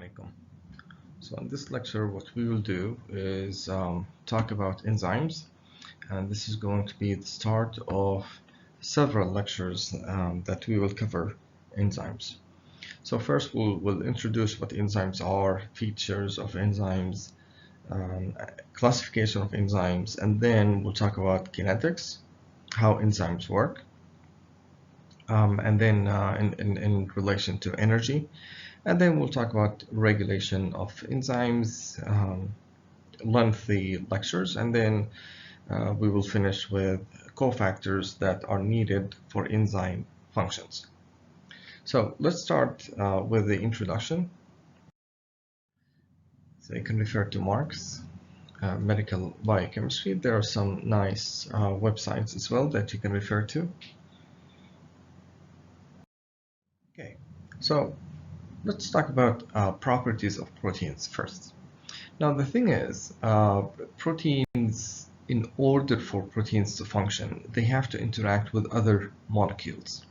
Alaikum. So in this lecture, what we will do is talk about enzymes, and this is going to be the start of several lectures that we will cover enzymes. So first, we'll introduce what enzymes are, features of enzymes, classification of enzymes, and then we'll talk about kinetics, how enzymes work, and then in relation to energy. And then we'll talk about regulation of enzymes, lengthy lectures, and then we will finish with cofactors that are needed for enzyme functions. So let's start with the introduction. So you can refer to Mark's Medical Biochemistry. There are some nice websites as well that you can refer to. Okay, so let's talk about properties of proteins first. Now the thing is, proteins, in order for proteins to function, they have to interact with other molecules.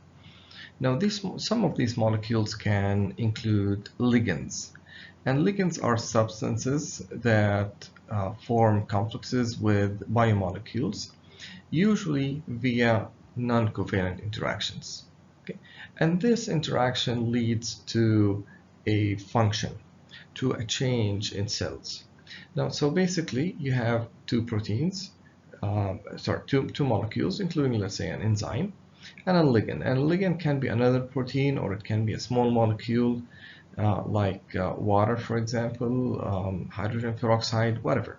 Now some of these molecules can include ligands, and ligands are substances that form complexes with biomolecules, usually via non-covalent interactions. Okay? And this interaction leads to a function, to a change in cells. Now, so basically, you have two proteins, two molecules, including, let's say, an enzyme and a ligand. And a ligand can be another protein, or it can be a small molecule, like water, for example, hydrogen peroxide, whatever.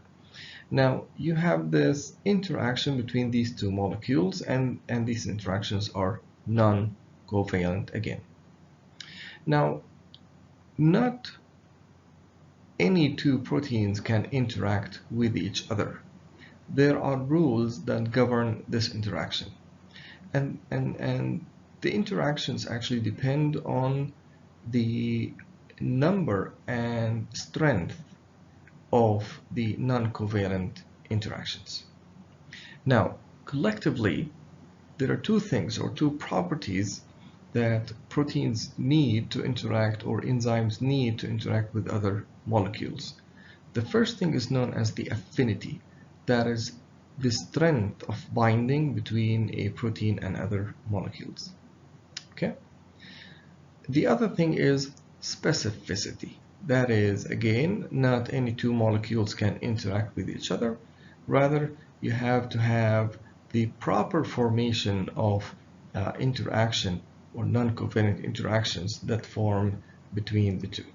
Now, you have this interaction between these two molecules, and these interactions are non-covalent again. Now, not any two proteins can interact with each other. There are rules that govern this interaction. And the interactions actually depend on the number and strength of the non-covalent interactions. Now, collectively, there are two things or two properties that proteins need to interact, or enzymes need to interact with other molecules. The first thing is known as the affinity. That is the strength of binding between a protein and other molecules. Okay? The other thing is specificity. That is, again, not any two molecules can interact with each other. Rather, you have to have the proper formation of interaction or non-covalent interactions that form between the two.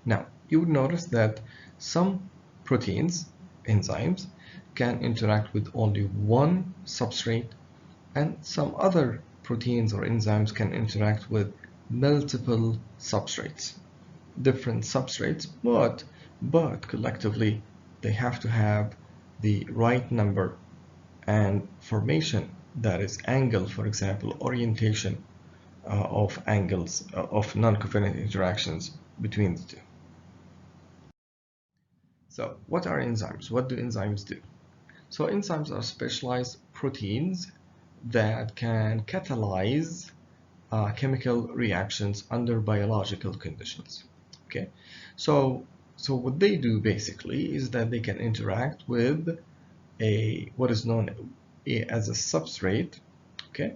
Now, you would notice that some proteins, enzymes, can interact with only one substrate, and some other proteins or enzymes can interact with multiple substrates, different substrates, but collectively they have to have the right number and formation, that is angle, for example, orientation of angles of non-covalent interactions between the two. So what are enzymes? What do enzymes do? So enzymes are specialized proteins that can catalyze chemical reactions under biological conditions. Okay, so what they do basically is that they can interact with what is known as a substrate. Okay,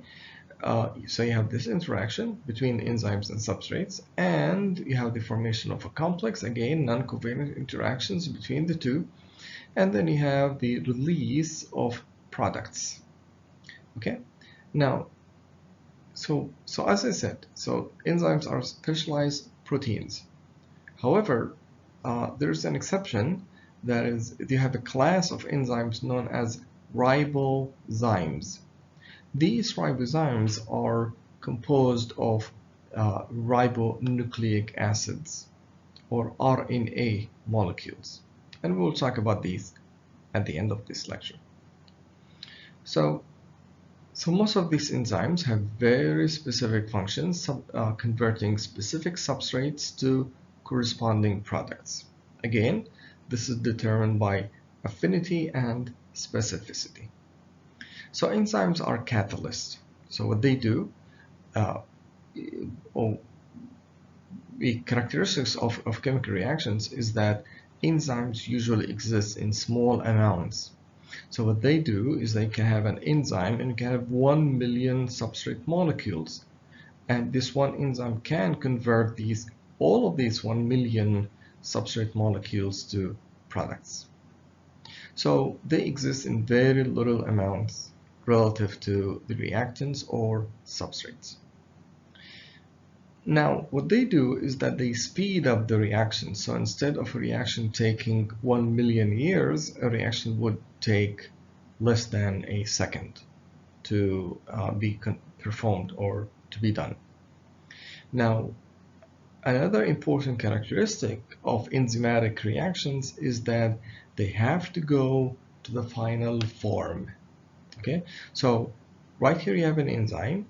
so you have this interaction between enzymes and substrates, and you have the formation of a complex, again non-covalent interactions between the two, and then you have the release of products. Okay, now so as I said, so enzymes are specialized proteins. However, there's an exception. That is, you have a class of enzymes known as ribozymes. These ribozymes are composed of ribonucleic acids, or RNA molecules, and we'll talk about these at the end of this lecture. So most of these enzymes have very specific functions, converting specific substrates to corresponding products. Again, this is determined by affinity and specificity. So enzymes are catalysts. So what they do, the characteristics of chemical reactions is that enzymes usually exist in small amounts. So what they do is they can have an enzyme and can have 1 million substrate molecules. And this one enzyme can convert all of these 1 million substrate molecules to products. So they exist in very little amounts relative to the reactants or substrates. Now, what they do is that they speed up the reaction. So instead of a reaction taking 1 million years, a reaction would take less than a second to be performed or to be done. Now, another important characteristic of enzymatic reactions is that they have to go to the final form. Okay, so right here you have an enzyme.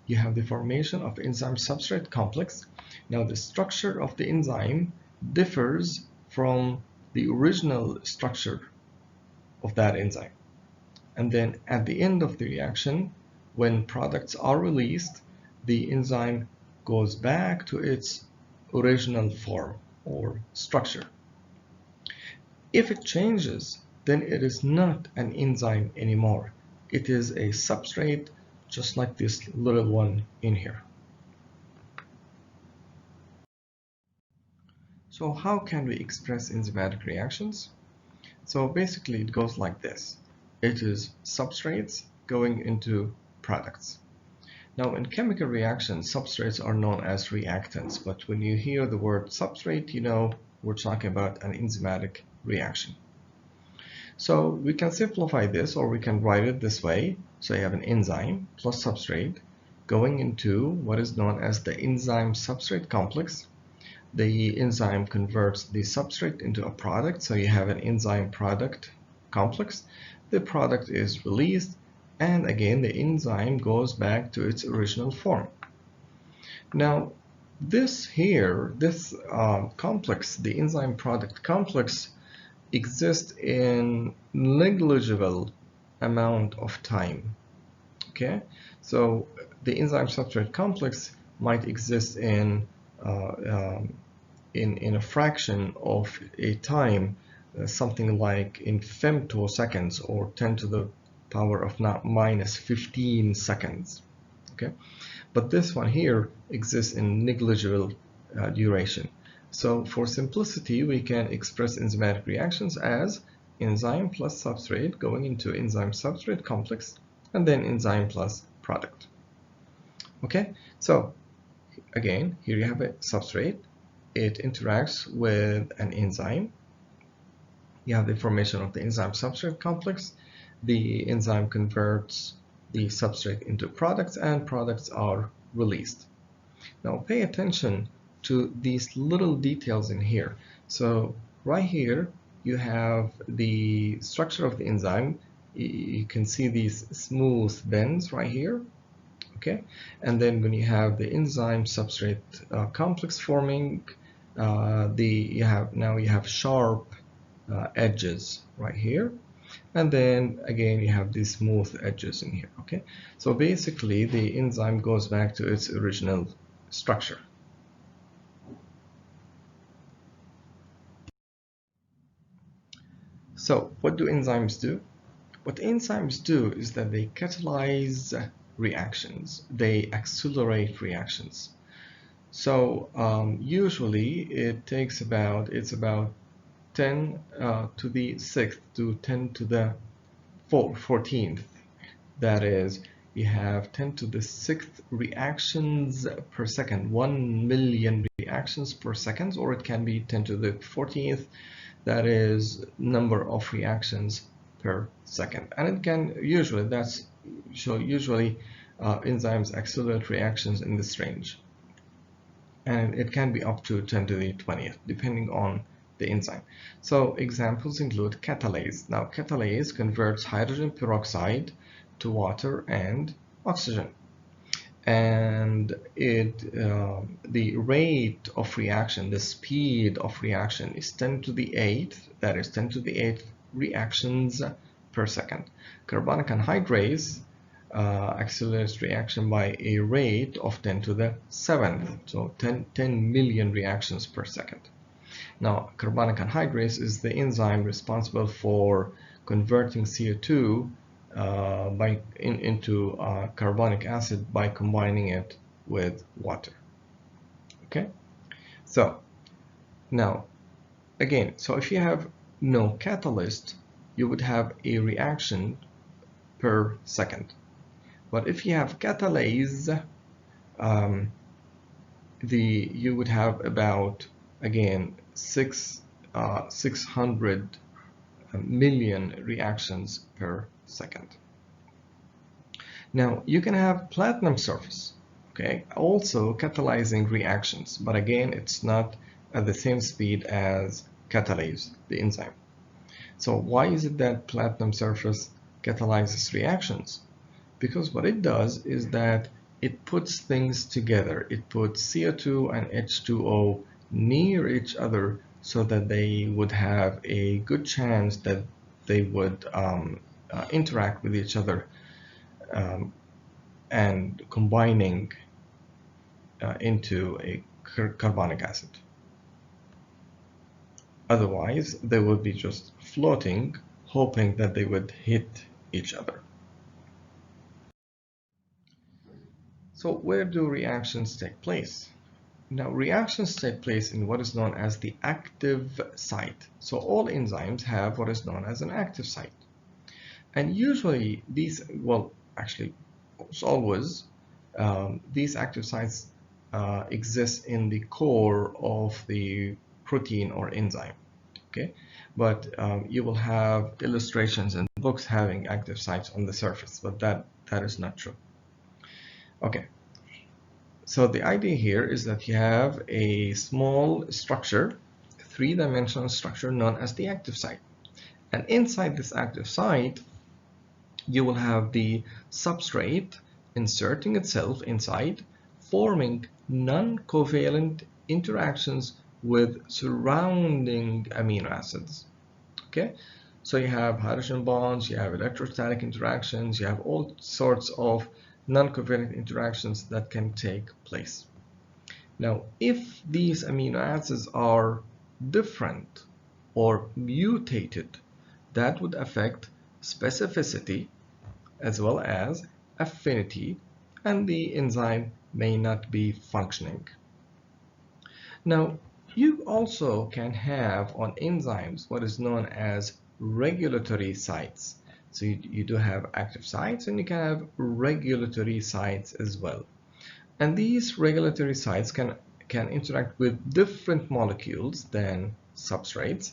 You have the formation of enzyme substrate complex. Now the structure of the enzyme differs from the original structure of that enzyme. And then at the end of the reaction, when products are released, the enzyme goes back to its original form or structure. If it changes, then it is not an enzyme anymore. It is a substrate, just like this little one in here. So how can we express enzymatic reactions? So basically it goes like this. It is substrates going into products. Now in chemical reactions, substrates are known as reactants, but when you hear the word substrate, you know we're talking about an enzymatic reaction. So we can simplify this, or we can write it this way. So you have an enzyme plus substrate going into what is known as the enzyme substrate complex. The enzyme converts the substrate into a product, so you have an enzyme product complex. The product is released, and again the enzyme goes back to its original form. Now this complex, the enzyme product complex, exists in negligible amount of time. Okay, so the enzyme substrate complex might exist in a fraction of a time, something like in femtoseconds or 10 to the power of minus 15 seconds. Okay, but this one here exists in negligible duration. So for simplicity, we can express enzymatic reactions as enzyme plus substrate going into enzyme substrate complex, and then enzyme plus product. Okay, so again, here you have a substrate. It interacts with an enzyme. You have the formation of the enzyme substrate complex. The enzyme converts the substrate into products, and products are released. Now pay attention to these little details in here. So right here you have the structure of the enzyme. You can see these smooth bends right here. Okay, and then when you have the enzyme substrate complex forming, you have sharp edges right here, and then again you have these smooth edges in here. Okay, so basically the enzyme goes back to its original structure. So what do enzymes do? What enzymes do is that they catalyze reactions. They accelerate reactions. So usually it takes about 10 to the 6th to 10 to the 14th. That is, you have 10 to the 6th reactions per second, 1 million reactions per second, or it can be 10 to the 14th. That is number of reactions per second, and it can usually enzymes accelerate reactions in this range, and it can be up to 10 to the 20th depending on the enzyme. So examples include catalase. Now catalase converts hydrogen peroxide to water and oxygen, and the rate of reaction, the speed of reaction is 10 to the 8th, that is 10 to the 8th reactions per second. Carbonic anhydrase accelerates reaction by a rate of 10 to the 7th, so 10 million reactions per second. Now, carbonic anhydrase is the enzyme responsible for converting CO2 into carbonic acid by combining it with water. Okay, so now again, so if you have no catalyst, you would have a reaction per second. But if you have catalyze, you would have about, again, 600 million reactions per second. Now you can have platinum surface, okay, also catalyzing reactions, but again it's not at the same speed as catalase, the enzyme. So why is it that platinum surface catalyzes reactions? Because what it does is that it puts things together. It puts CO2 and H2O near each other so that they would have a good chance that they would interact with each other and combining into a carbonic acid. Otherwise, they would be just floating, hoping that they would hit each other. So where do reactions take place? Now, reactions take place in what is known as the active site. So all enzymes have what is known as an active site. And usually these, well, actually, almost always, these active sites exist in the core of the protein or enzyme. Okay, but you will have illustrations in books having active sites on the surface, but that is not true. Okay, so the idea here is that you have a small structure, three-dimensional structure known as the active site, and inside this active site you will have the substrate inserting itself inside, forming non-covalent interactions with surrounding amino acids. Okay, so you have hydrogen bonds, you have electrostatic interactions, you have all sorts of non-covalent interactions that can take place. Now, if these amino acids are different or mutated, that would affect specificity as well as affinity, and the enzyme may not be functioning. Now, you also can have on enzymes what is known as regulatory sites. So you do have active sites and you can have regulatory sites as well. And these regulatory sites can interact with different molecules than substrates.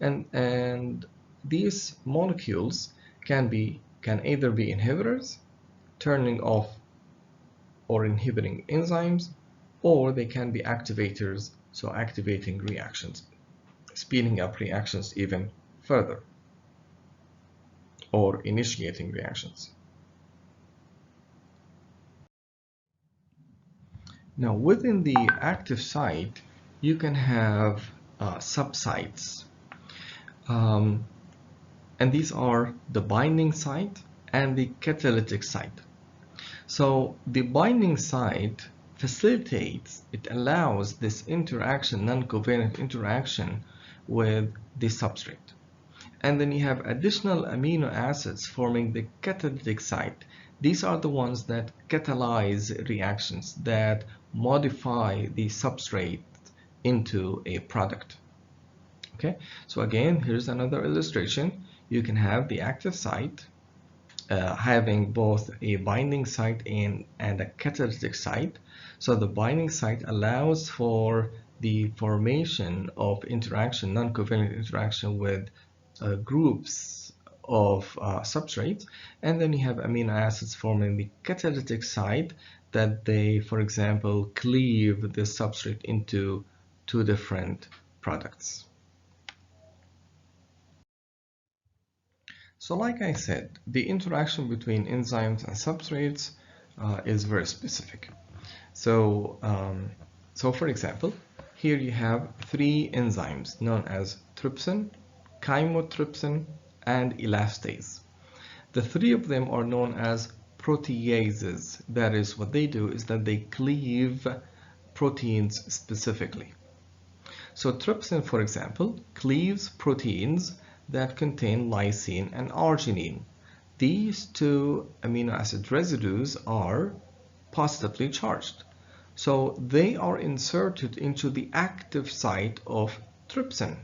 And these molecules can either be inhibitors, turning off or inhibiting enzymes, or they can be activators, so activating reactions, speeding up reactions even further, or initiating reactions. Now, within the active site, you can have subsites, and these are the binding site and the catalytic site. So the binding site facilitates, it allows this interaction, non-covalent interaction with the substrate. And then you have additional amino acids forming the catalytic site. These are the ones that catalyze reactions, that modify the substrate into a product. Okay, so again, here's another illustration. You can have the active site having both a binding site and a catalytic site. So the binding site allows for the formation of interaction, non-covalent interaction with groups of substrates, and then you have amino acids forming the catalytic site that they, for example, cleave the substrate into two different products. So like I said, the interaction between enzymes and substrates is very specific. So, for example, here you have three enzymes known as trypsin, chymotrypsin, and elastase. The three of them are known as proteases. That is, what they do is that they cleave proteins specifically. So trypsin, for example, cleaves proteins that contain lysine and arginine. These two amino acid residues are positively charged. So they are inserted into the active site of trypsin.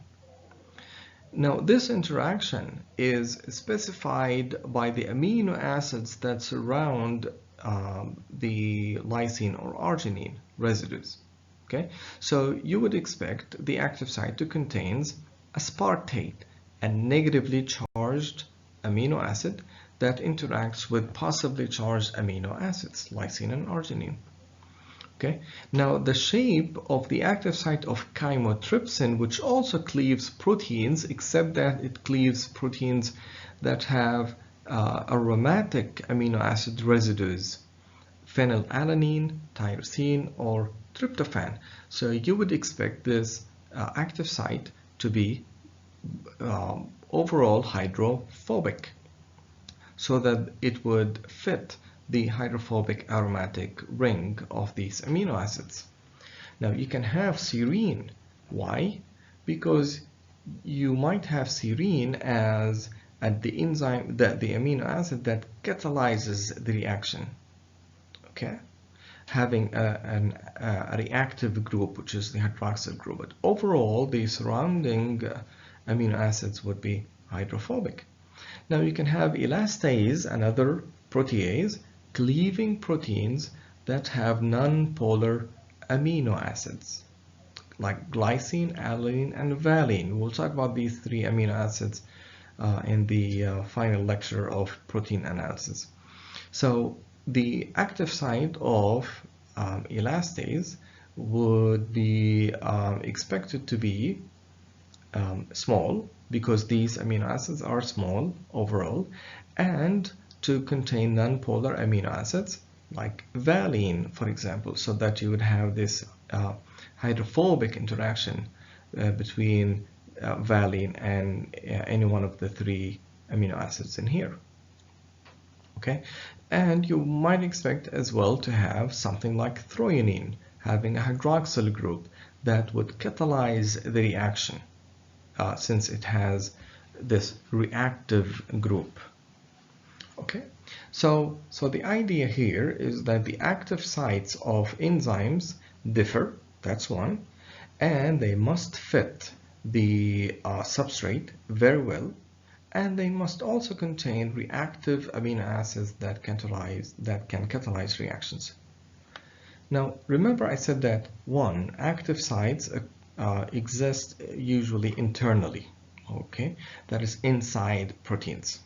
Now, this interaction is specified by the amino acids that surround the lysine or arginine residues. Okay, so you would expect the active site to contain aspartate, a negatively charged amino acid that interacts with positively charged amino acids, lysine and arginine. Okay. Now the shape of the active site of chymotrypsin, which also cleaves proteins, except that it cleaves proteins that have aromatic amino acid residues, phenylalanine, tyrosine, or tryptophan. So you would expect this active site to be overall hydrophobic, so that it would fit the hydrophobic aromatic ring of these amino acids. Now you can have serine. Why? Because you might have serine as the enzyme, the amino acid that catalyzes the reaction. Okay, having a reactive group, which is the hydroxyl group. But overall, the surrounding amino acids would be hydrophobic. Now you can have elastase, another protease, cleaving proteins that have non-polar amino acids like glycine, alanine, and valine. We'll talk about these three amino acids in the final lecture of protein analysis. So the active site of elastase would be expected to be small, because these amino acids are small overall, and to contain non-polar amino acids like valine, for example, so that you would have this hydrophobic interaction between valine and any one of the three amino acids in here. Okay, and you might expect as well to have something like threonine, having a hydroxyl group that would catalyze the reaction since it has this reactive group. Okay, so the idea here is that the active sites of enzymes differ, that's one, and they must fit the substrate very well, and they must also contain reactive amino acids that can catalyze reactions. Now remember I said that one, active sites exist usually internally, okay, that is inside proteins.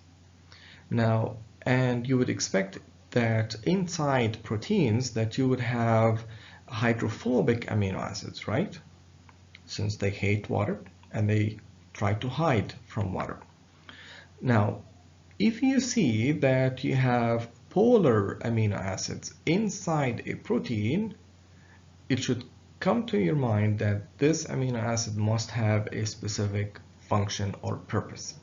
Now, and you would expect that inside proteins that you would have hydrophobic amino acids, right? Since they hate water and they try to hide from water. Now, if you see that you have polar amino acids inside a protein, it should come to your mind that this amino acid must have a specific function or purpose.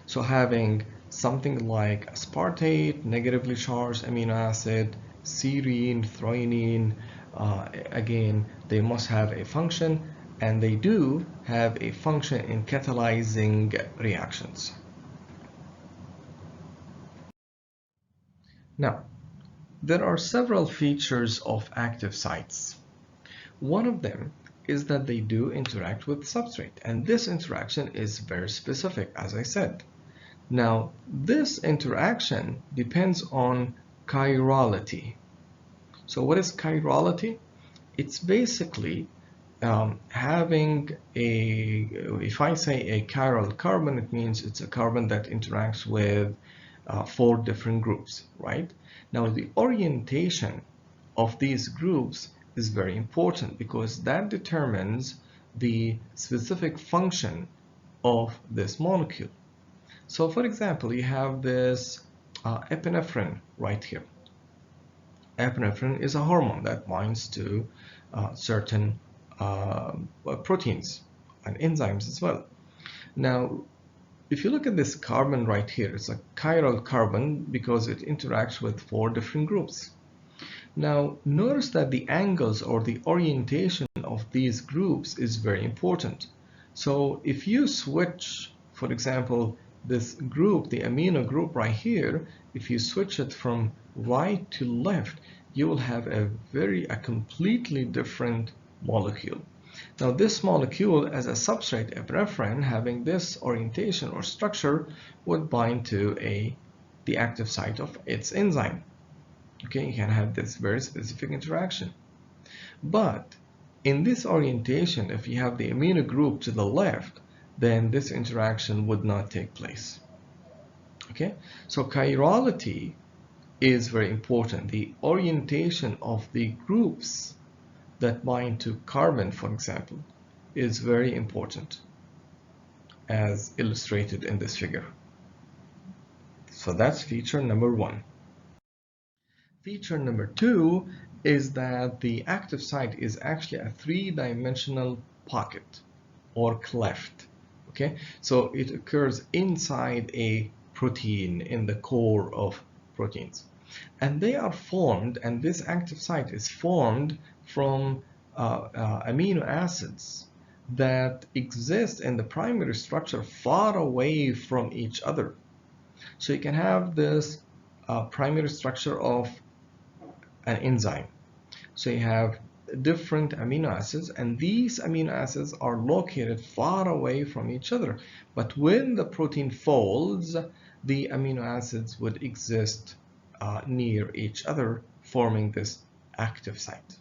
So having something like aspartate, negatively charged amino acid, serine, threonine, again, they must have a function, and they do have a function in catalyzing reactions. Now, there are several features of active sites. One of them is that they do interact with substrate, and this interaction is very specific, as I said. Now, this interaction depends on chirality. So what is chirality? It's basically having a, if I say a chiral carbon, it means it's a carbon that interacts with 4 different groups, right? Now, the orientation of these groups is very important because that determines the specific function of this molecule. So for example, you have this epinephrine right here. Epinephrine is a hormone that binds to certain proteins and enzymes as well. Now, if you look at this carbon right here, it's a chiral carbon because it interacts with 4 different groups. Now, notice that the angles or the orientation of these groups is very important. So if you switch, for example, this group, the amino group right here, if you switch it from right to left, you will have a completely different molecule. Now this molecule as a substrate epinephrine having this orientation or structure would bind to the active site of its enzyme. Okay, you can have this very specific interaction. But in this orientation, if you have the amino group to the left, then this interaction would not take place. Okay, so chirality is very important. The orientation of the groups that bind to carbon, for example, is very important, as illustrated in this figure. So that's feature number 1. Feature number 2 is that the active site is actually a 3-dimensional pocket or cleft. Okay, so it occurs inside a protein in the core of proteins. And they are formed, and this active site is formed from amino acids that exist in the primary structure far away from each other. So you can have this primary structure of an enzyme. So you have different amino acids, and these amino acids are located far away from each other. But when the protein folds, the amino acids would exist near each other, forming this active site.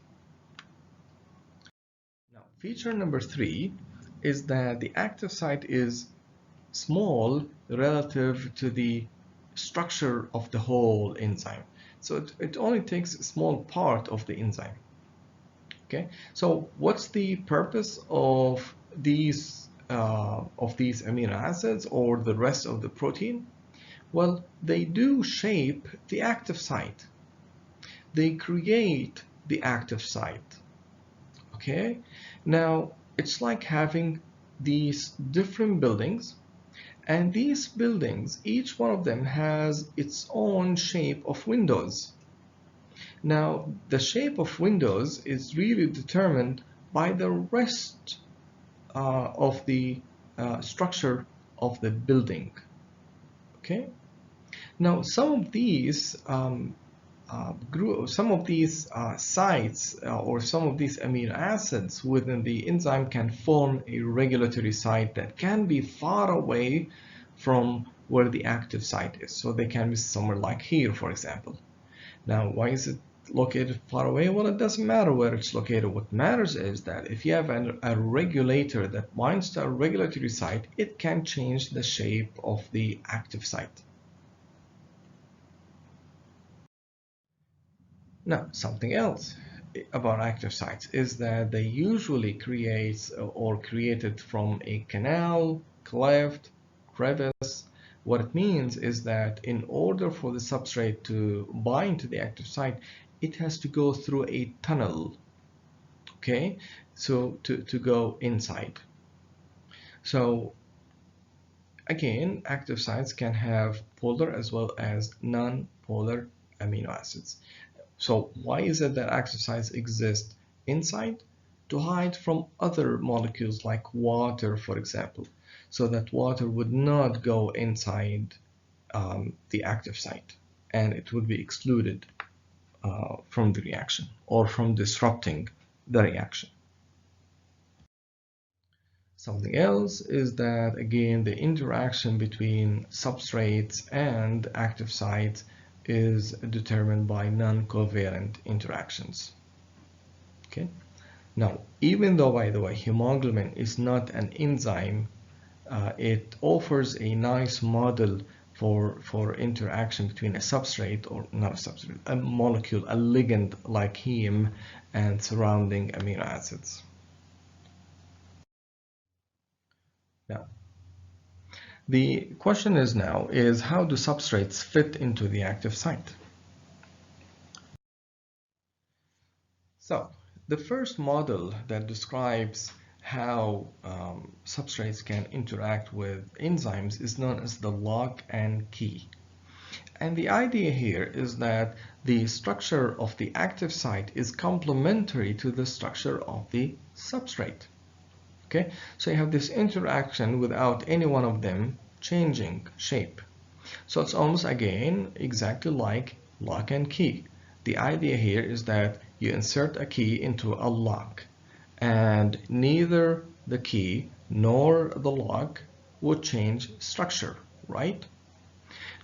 Now, feature number 3 is that the active site is small relative to the structure of the whole enzyme. So it only takes a small part of the enzyme. Okay, so what's the purpose of these amino acids or the rest of the protein? Well, they do shape the active site. They create the active site. Okay, now it's like having these different buildings, and these buildings, each one of them has its own shape of windows. Now, the shape of windows is really determined by the rest of the structure of the building. Okay. Now, some of these sites or some of these amino acids within the enzyme can form a regulatory site that can be far away from where the active site is. So they can be somewhere like here, for example. Now, why is it located far away? Well, it doesn't matter where it's located. What matters is that if you have a regulator that binds to a regulatory site, it can change the shape of the active site. Now, something else about active sites is that they usually created from a canal, cleft, crevice. What it means is that in order for the substrate to bind to the active site, it has to go through a tunnel, okay, so to go inside. So again, active sites can have polar as well as non-polar amino acids. So why is it that active sites exist inside? To hide from other molecules like water, for example, so that water would not go inside the active site and it would be excluded from the reaction or from disrupting the reaction. Something else is that, again, the interaction between substrates and active sites is determined by non-covalent interactions. Okay. Now, even though, by the way, hemoglobin is not an enzyme, it offers a nice model for interaction between a substrate, or not a substrate, a molecule, a ligand like heme, and surrounding amino acids. Now, the question is how do substrates fit into the active site? So, the first model that describes how substrates can interact with enzymes is known as the lock and key. And the idea here is that the structure of the active site is complementary to the structure of the substrate. Okay, so you have this interaction without any one of them changing shape. So it's almost again exactly like lock and key. The idea here is that you insert a key into a lock, and neither the key nor the lock would change structure, right?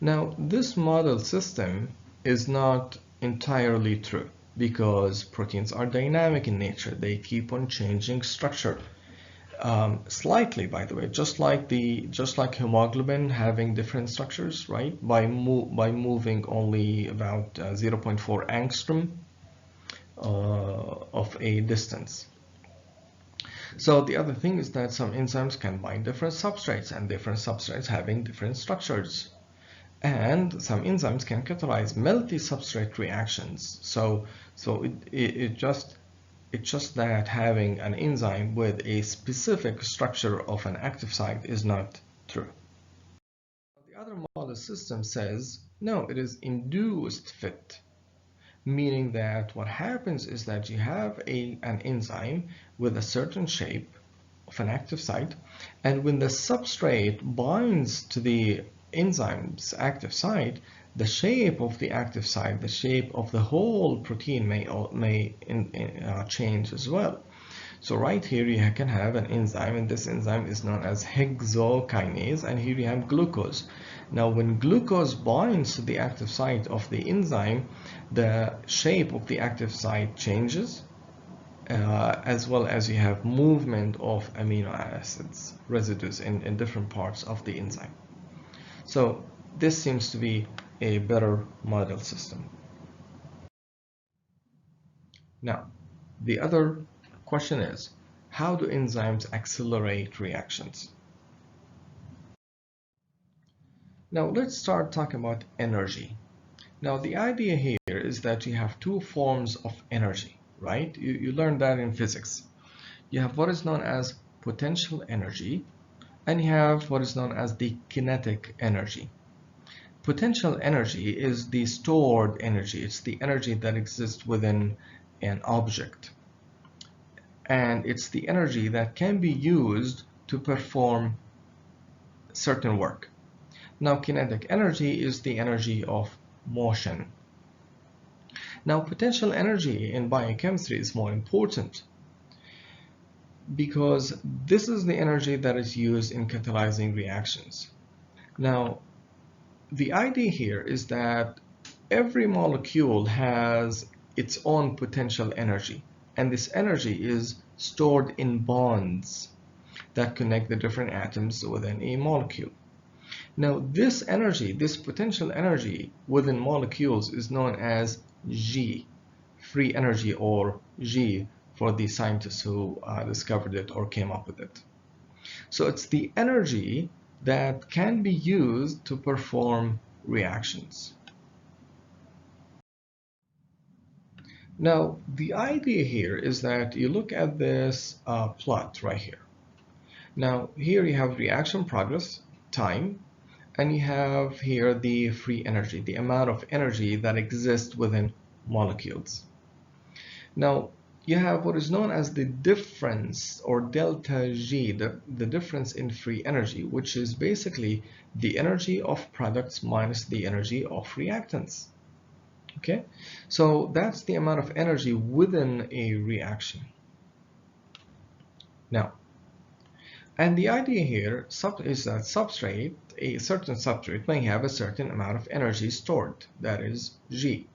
Now, this model system is not entirely true because proteins are dynamic in nature. They keep on changing structure. Slightly, by the way, just like hemoglobin having different structures, right? By moving only about 0.4 angstrom of a distance. So the other thing is that some enzymes can bind different substrates, and different substrates having different structures. And some enzymes can catalyze multi-substrate reactions. So it's just that having an enzyme with a specific structure of an active site is not true. The other model system says, no, it is induced fit, meaning that what happens is that you have an enzyme with a certain shape of an active site, and when the substrate binds to the enzyme's active site, the shape of the active site, the shape of the whole protein may change as well. So right here you can have an enzyme, and this enzyme is known as hexokinase, and here you have glucose. Now when glucose binds to the active site of the enzyme, the shape of the active site changes, as well as you have movement of amino acids residues in different parts of the enzyme. So this seems to be a better model system. Now, the other question is, how do enzymes accelerate reactions? Now let's start talking about energy. Now the idea here is that you have two forms of energy, right? You learned that in physics. You have what is known as potential energy, and you have what is known as the kinetic energy. Potential energy is the stored energy. It's the energy that exists within an object. And it's the energy that can be used to perform certain work. Now, kinetic energy is the energy of motion. Now, potential energy in biochemistry is more important because this is the energy that is used in catalyzing reactions. Now, the idea here is that every molecule has its own potential energy, and this energy is stored in bonds that connect the different atoms within a molecule. Now, this energy, this potential energy within molecules is known as G, free energy, or G for the scientists who discovered it or came up with it. So it's the energy that can be used to perform reactions. Now, the idea here is that you look at this plot right here. Now, here you have reaction progress, time, and you have here the free energy, the amount of energy that exists within molecules. Now, you have what is known as the difference, or delta G, the difference in free energy, which is basically the energy of products minus the energy of reactants. Okay, so that's the amount of energy within a reaction. Now, and the idea here is that a certain substrate may have a certain amount of energy stored, that is G.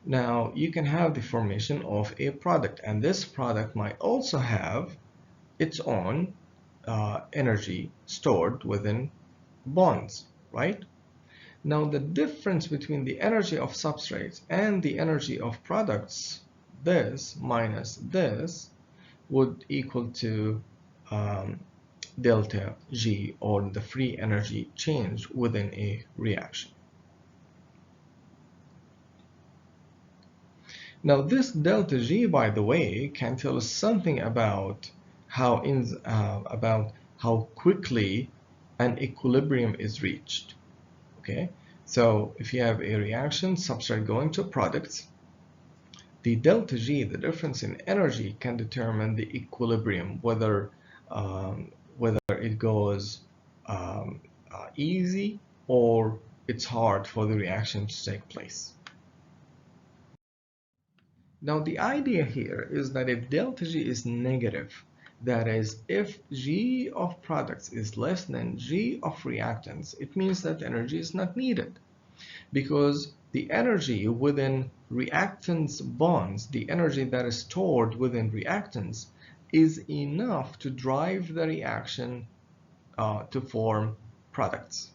Now, you can have the formation of a product, and this product might also have its own energy stored within bonds, right? Now, the difference between the energy of substrates and the energy of products, this minus this, would equal to delta G, or the free energy change within a reaction. Now, this delta G, by the way, can tell us something about about how quickly an equilibrium is reached. Okay, so if you have a reaction substrate going to products, the delta G, the difference in energy, can determine the equilibrium, whether it goes easy or it's hard for the reaction to take place. Now the idea here is that if delta G is negative, that is, if G of products is less than G of reactants, it means that energy is not needed, because the energy within reactants bonds, the energy that is stored within reactants, is enough to drive the reaction to form products.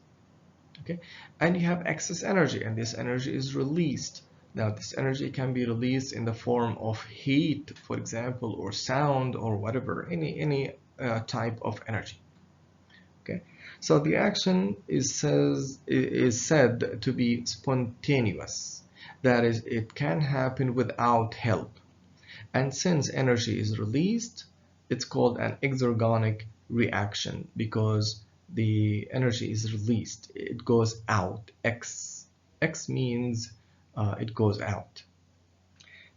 Okay, and you have excess energy, and this energy is released. Now this energy can be released in the form of heat, for example, or sound, or whatever, any type of energy. Okay, so the action is said to be spontaneous. That is, it can happen without help. And since energy is released, it's called an exergonic reaction because the energy is released. It goes out. X means it goes out.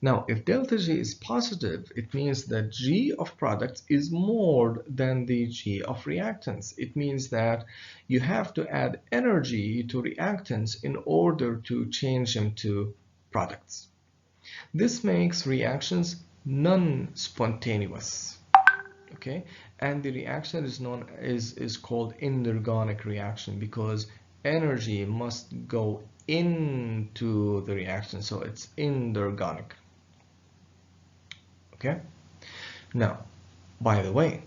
Now, if delta G is positive, it means that G of products is more than the G of reactants. It means that you have to add energy to reactants in order to change them to products. This makes reactions non-spontaneous. Okay, and the reaction is called inorganic reaction because energy must go into the reaction, so it's inorganic. Okay, now, by the way,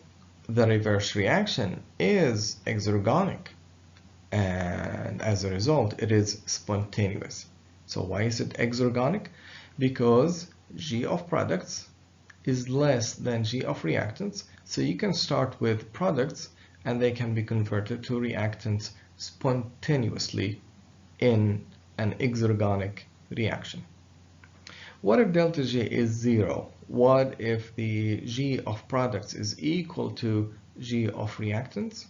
the reverse reaction is exergonic, and as a result, it is spontaneous. So why is it exergonic? Because G of products is less than G of reactants, so you can start with products and they can be converted to reactants spontaneously in an exergonic reaction. What if delta G is 0? What if the G of products is equal to G of reactants?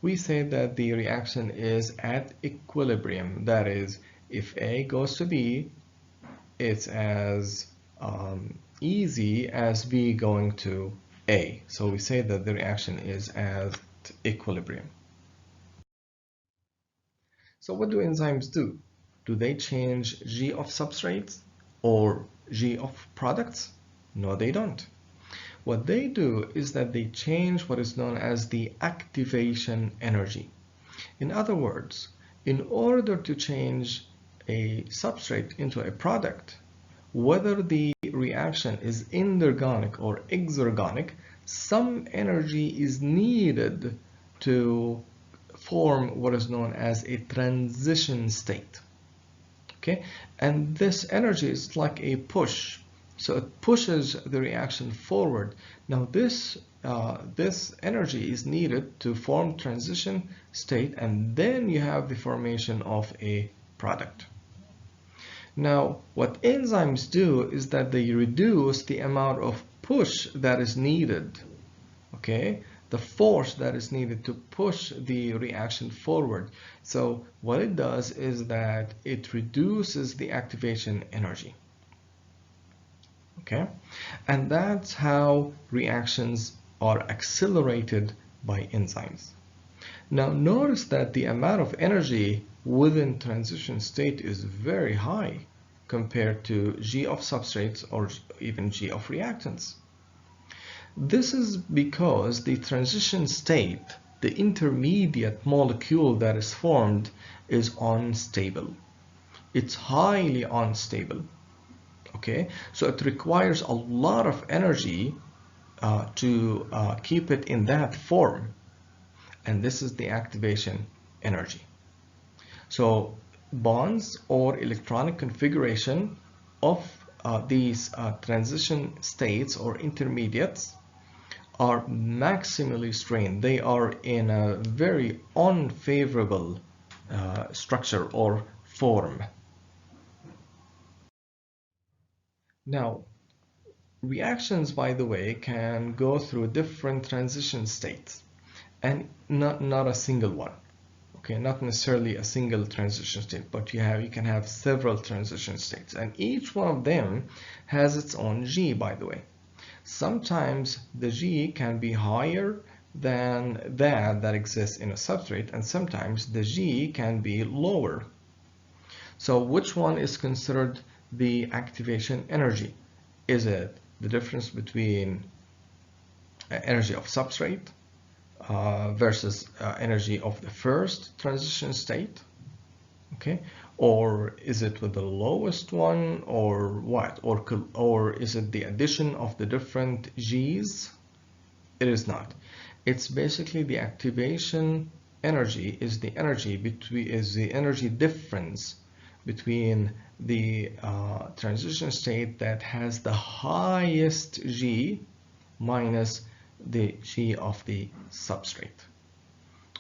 We say that the reaction is at equilibrium. That is, if A goes to B, it's as easy as B going to A. So we say that the reaction is at equilibrium. So what do enzymes do? Do they change G of substrates or G of products? No, they don't. What they do is that they change what is known as the activation energy. In other words, in order to change a substrate into a product, whether the reaction is inorganic or exergonic, some energy is needed to form what is known as a transition state. Okay, and this energy is like a push, so it pushes the reaction forward. Now this energy is needed to form transition state, and then you have the formation of a product. Now, what enzymes do is that they reduce the amount of push that is needed, okay? The force that is needed to push the reaction forward. So what it does is that it reduces the activation energy, okay? And that's how reactions are accelerated by enzymes. Now notice that the amount of energy within transition state is very high compared to G of substrates or even G of reactants. This is because the transition state, the intermediate molecule that is formed, is unstable. It's highly unstable. Okay, so it requires a lot of energy to keep it in that form. And this is the activation energy. So bonds or electronic configuration of these transition states or intermediates are maximally strained. They are in a very unfavorable structure or form. Now, Reactions, by the way, can go through different transition states, and not a single one. Okay, not necessarily a single transition state, but you can have several transition states, and each one of them has its own G, by the way. Sometimes the G can be higher than that exists in a substrate, and sometimes the G can be lower. So which one is considered the activation energy? Is it the difference between energy of substrate versus energy of the first transition state? Okay, or is it with the lowest one, or what? Or is it the addition of the different G's? It is not. It's basically the activation energy is the energy difference between the transition state that has the highest G minus the G of the substrate.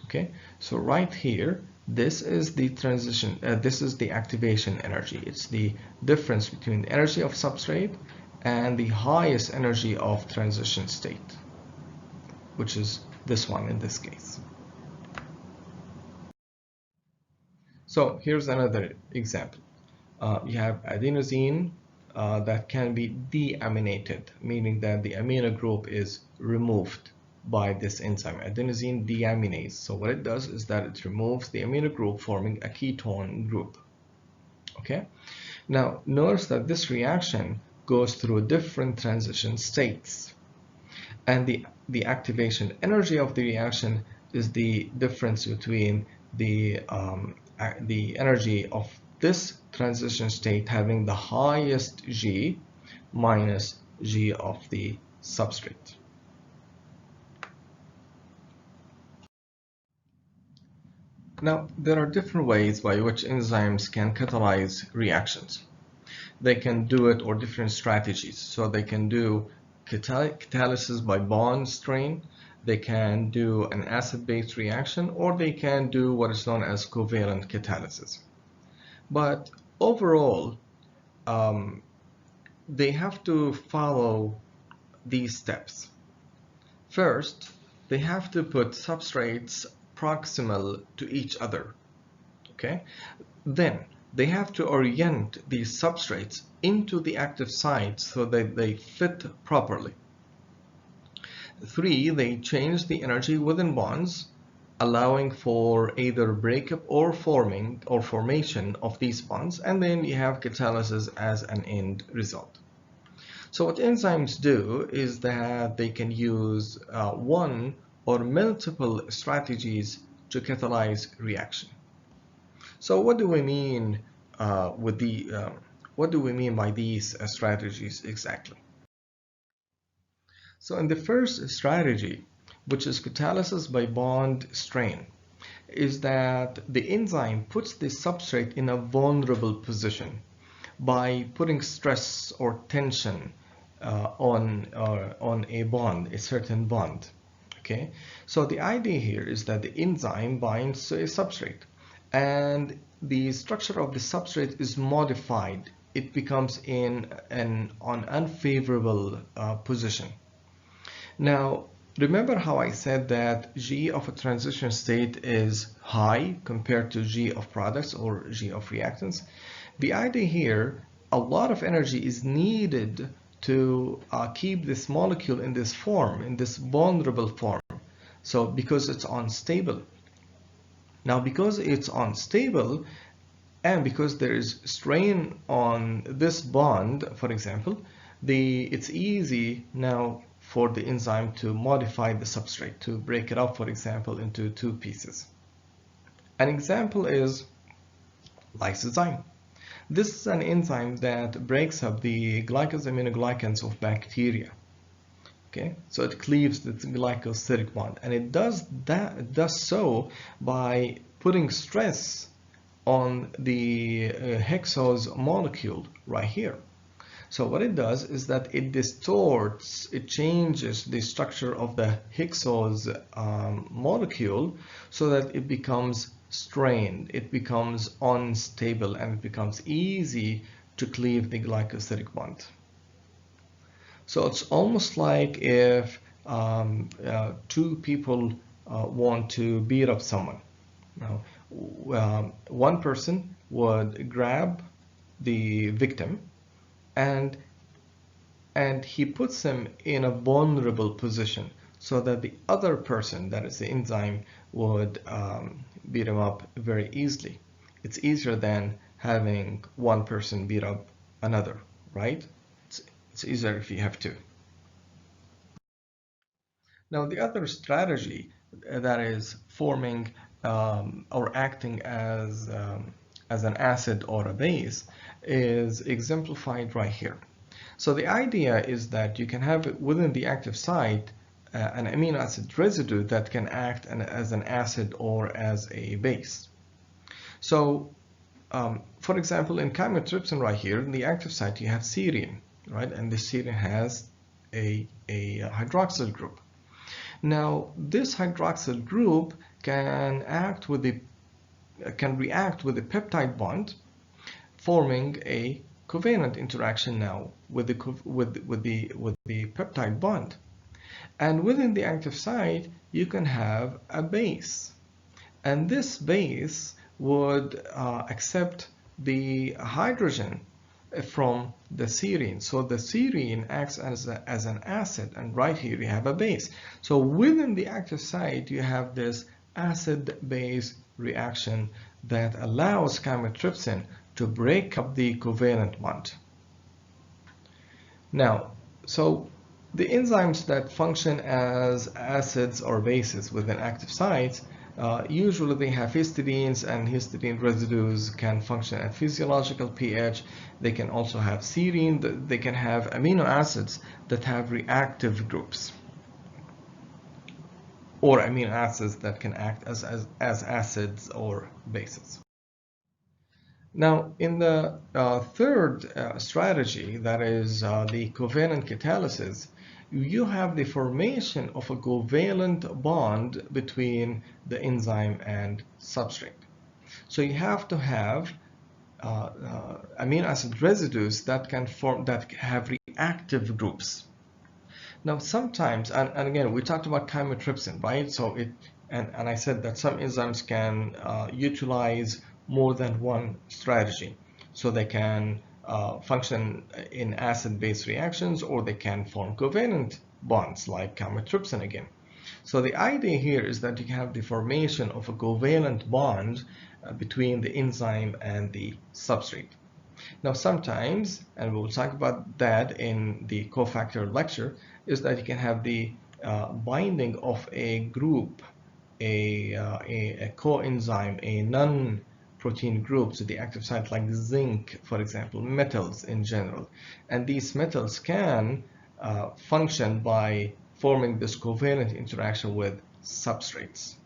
Okay, so right here, this is the transition, this is the activation energy. It's the difference between the energy of substrate and the highest energy of transition state, which is this one in this case. So here's another example. You have adenosine that can be deaminated, meaning that the amino group is removed by this enzyme, adenosine deaminase. So what it does is that it removes the amino group, forming a ketone group. Okay. Now notice that this reaction goes through different transition states, and the activation energy of the reaction is the difference between the energy of this transition state having the highest G minus G of the substrate. Now, there are different ways by which enzymes can catalyze reactions. They can do it, or different strategies. So they can do catalysis by bond strain, they can do an acid-base reaction, or they can do what is known as covalent catalysis. But overall, they have to follow these steps. First, they have to put substrates proximal to each other. Okay? Then they have to orient these substrates into the active site so that they fit properly. 3, they change the energy within bonds, allowing for either breakup or formation of these bonds, and then you have catalysis as an end result. So what enzymes do is that they can use one or multiple strategies to catalyze reaction. So what do we mean what do we mean by these strategies exactly? So in the first strategy, which is catalysis by bond strain, is that the enzyme puts the substrate in a vulnerable position by putting stress or tension on a bond, a certain bond. Okay, so the idea here is that the enzyme binds to a substrate, and the structure of the substrate is modified. It becomes in an unfavorable position. Now, remember how I said that G of a transition state is high compared to G of products or G of reactants? The idea here, a lot of energy is needed to keep this molecule in this form, in this vulnerable form. So because it's unstable. Now, because it's unstable, and because there is strain on this bond, for example, it's easy now for the enzyme to modify the substrate, to break it up, for example, into 2 pieces. An example is lysozyme. This is an enzyme that breaks up the glycosaminoglycans of bacteria. Okay, so it cleaves the glycosidic bond, and it does so by putting stress on the hexose molecule right here. So what it does is that it distorts, it changes the structure of the hexose molecule so that it becomes strained, it becomes unstable, and it becomes easy to cleave the glycosidic bond. So it's almost like if two people want to beat up someone. Now, one person would grab the victim and he puts him in a vulnerable position so that the other person, that is the enzyme, would beat him up very easily. It's easier than having one person beat up another, right? It's easier if you have two. Now, the other strategy that is forming or acting as an acid or a base is exemplified right here. So the idea is that you can have within the active site an amino acid residue that can act as an acid or as a base. So, for example, in chymotrypsin right here, in the active site, you have serine, right? And the serine has a hydroxyl group. Now, this hydroxyl group can react with the peptide bond, forming a covalent interaction now with the peptide bond. And within the active site, you can have a base. And this base would accept the hydrogen from the serine. So the serine acts as an acid, and right here you have a base. So within the active site, you have this acid-base reaction that allows chymotrypsin to break up the covalent bond. Now, so the enzymes that function as acids or bases within active sites, usually they have histidines, and histidine residues can function at physiological pH. They can also have serine. They can have amino acids that have reactive groups, or amino acids that can act as acids or bases. Now, in the third strategy, that is the covalent catalysis, you have the formation of a covalent bond between the enzyme and substrate. So you have to have amino acid residues that have reactive groups. Now, sometimes, and again, we talked about chymotrypsin, right? So and I said that some enzymes can utilize more than one strategy. So they can function in acid-base reactions, or they can form covalent bonds like chymotrypsin again. So the idea here is that you can have the formation of a covalent bond between the enzyme and the substrate. Now sometimes, and we'll talk about that in the cofactor lecture, is that you can have the binding of a group, a coenzyme, a non-protein group to the active site, like zinc, for example, metals in general. And these metals can function by forming this covalent interaction with substrates.